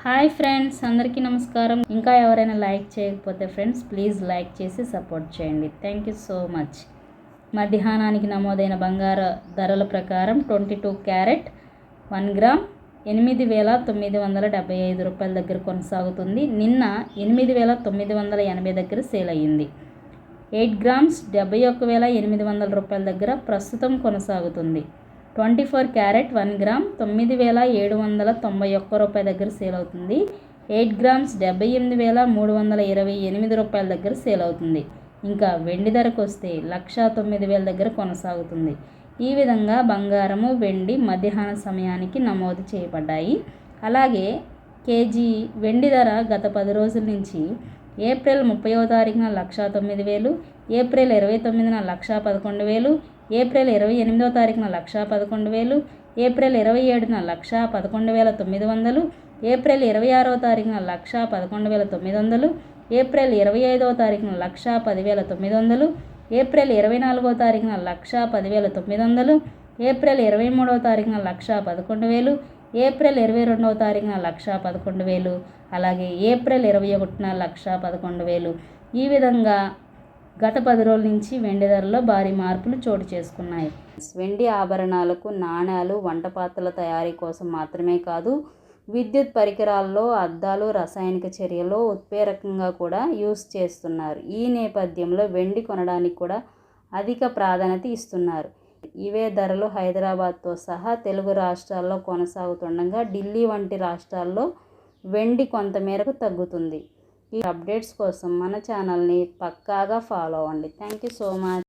Hi friends, అందరికీ నమస్కారం. ఇంకా ఎవరైనా లైక్ చేయకపోతే ఫ్రెండ్స్ ప్లీజ్ లైక్ చేసి సపోర్ట్ చేయండి. Thank you so much. మధ్యాహ్నానికి నమోదైన బంగారు ధరల ప్రకారం 22 క్యారెట్ 1 గ్రామ్ 8,975 రూపాయల దగ్గర కొనసాగుతుంది. నిన్న 8,980 దగ్గర సేల్ అయ్యింది. 8 గ్రామ్స్ 71,800 రూపాయల దగ్గర ప్రస్తుతం కొనసాగుతుంది. 24 క్యారెట్ 1 గ్రామ్ 9,791 రూపాయల దగ్గర సేల్ అవుతుంది. 8 గ్రామ్స్ 78,328 రూపాయల దగ్గర సేల్ అవుతుంది. ఇంకా వెండి ధరకు వస్తే 1,09,000 దగ్గర కొనసాగుతుంది. ఈ విధంగా బంగారము, వెండి మధ్యాహ్న సమయానికి నమోదు చేయబడ్డాయి. అలాగే కేజీ వెండి ధర గత 10 రోజుల నుంచి ఏప్రిల్ 30వ తారీఖున 1,09,000, ఏప్రిల్ 29న 1,11,000, ఏప్రిల్ 28వ తారీఖున 1,11,000, ఏప్రిల్ 27న 1,11,900, ఏప్రిల్ 26వ తారీఖున 1,11,900, ఏప్రిల్ 25వ తారీఖున 1,10,900, ఏప్రిల్ 24వ తారీఖున 1,10,900, ఏప్రిల్ 23వ తారీఖున 1,11,000, ఏప్రిల్ 22వ తారీఖున 1,11,000, అలాగే ఏప్రిల్ 21న 1,11,000. ఈ విధంగా గత 10 రోజుల నుంచి వెండి ధరలో భారీ మార్పులు చోటు చేసుకున్నాయి. వెండి ఆభరణాలకు, నాణ్యాలు, వంట పాత్రల తయారీ కోసం మాత్రమే కాదు, విద్యుత్ పరికరాల్లో, అద్దాలు, రసాయనిక చర్యలో ఉత్ప్రేరకంగా కూడా యూస్ చేస్తున్నారు. ఈ నేపథ్యంలో వెండి కొనడానికి కూడా అధిక ప్రాధాన్యత ఇస్తున్నారు. ఇవే ధరలు హైదరాబాద్తో సహా తెలుగు రాష్ట్రాల్లో కొనసాగుతుండగా ఢిల్లీ వంటి రాష్ట్రాల్లో వెండి కొంతమేరకు తగ్గుతుంది. ఈ అప్డేట్స్ కోసం మన ఛానల్ని పక్కాగా ఫాలో అవ్వండి. Thank you so much.